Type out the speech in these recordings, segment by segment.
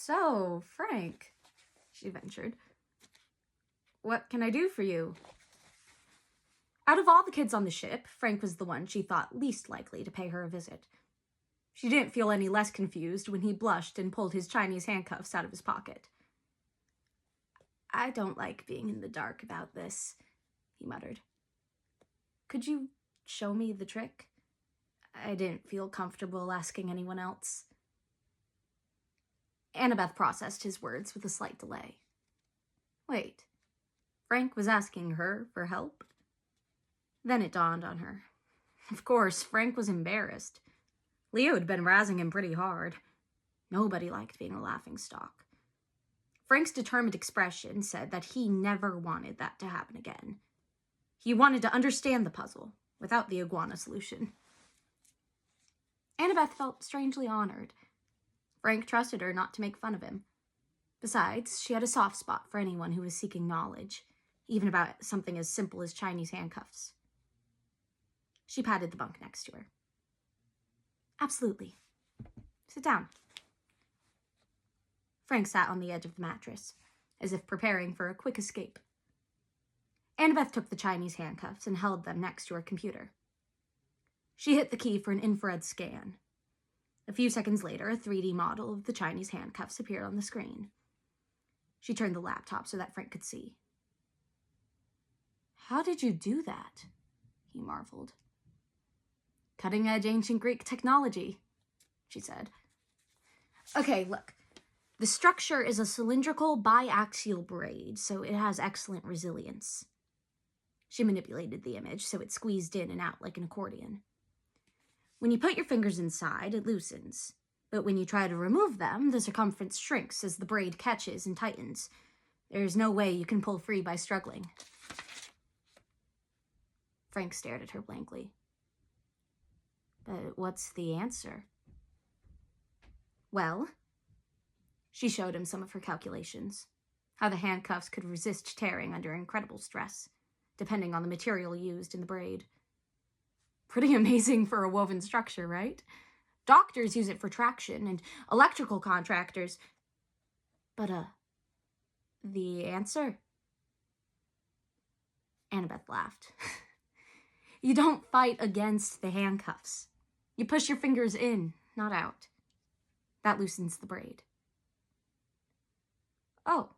So, Frank, she ventured, what can I do for you? Out of all the kids on the ship, Frank was the one she thought least likely to pay her a visit. She didn't feel any less confused when he blushed and pulled his Chinese handcuffs out of his pocket. I don't like being in the dark about this, he muttered. Could you show me the trick? I didn't feel comfortable asking anyone else. Annabeth processed his words with a slight delay. Wait, Frank was asking her for help? Then it dawned on her. Of course, Frank was embarrassed. Leo had been razzing him pretty hard. Nobody liked being a laughingstock. Frank's determined expression said that he never wanted that to happen again. He wanted to understand the puzzle, without the iguana solution. Annabeth felt strangely honored. Frank trusted her not to make fun of him. Besides, she had a soft spot for anyone who was seeking knowledge, even about something as simple as Chinese handcuffs. She patted the bunk next to her. Absolutely. Sit down. Frank sat on the edge of the mattress, as if preparing for a quick escape. Annabeth took the Chinese handcuffs and held them next to her computer. She hit the key for an infrared scan. A few seconds later, a 3D model of the Chinese handcuffs appeared on the screen. She turned the laptop so that Frank could see. How did you do that? He marveled. Cutting-edge ancient Greek technology, she said. Okay, look. The structure is a cylindrical biaxial braid, so it has excellent resilience. She manipulated the image so it squeezed in and out like an accordion. When you put your fingers inside, it loosens. But when you try to remove them, the circumference shrinks as the braid catches and tightens. There's no way you can pull free by struggling. Frank stared at her blankly. But what's the answer? Well, she showed him some of her calculations, how the handcuffs could resist tearing under incredible stress, depending on the material used in the braid. Pretty amazing for a woven structure, right? Doctors use it for traction, and electrical contractors. But, the answer? Annabeth laughed. You don't fight against the handcuffs. You push your fingers in, not out. That loosens the braid. Oh.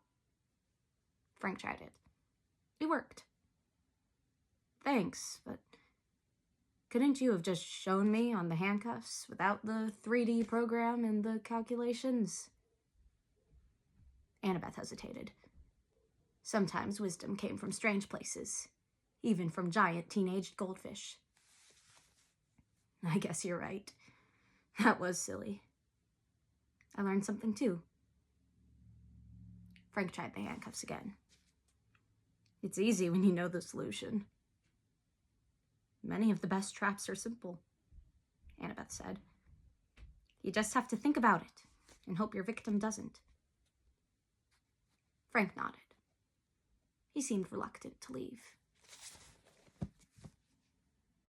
Frank tried it. It worked. Thanks, but couldn't you have just shown me on the handcuffs without the 3D program and the calculations? Annabeth hesitated. Sometimes wisdom came from strange places, even from giant teenage goldfish. I guess you're right. That was silly. I learned something too. Frank tried the handcuffs again. It's easy when you know the solution. Many of the best traps are simple, Annabeth said. You just have to think about it and hope your victim doesn't. Frank nodded. He seemed reluctant to leave.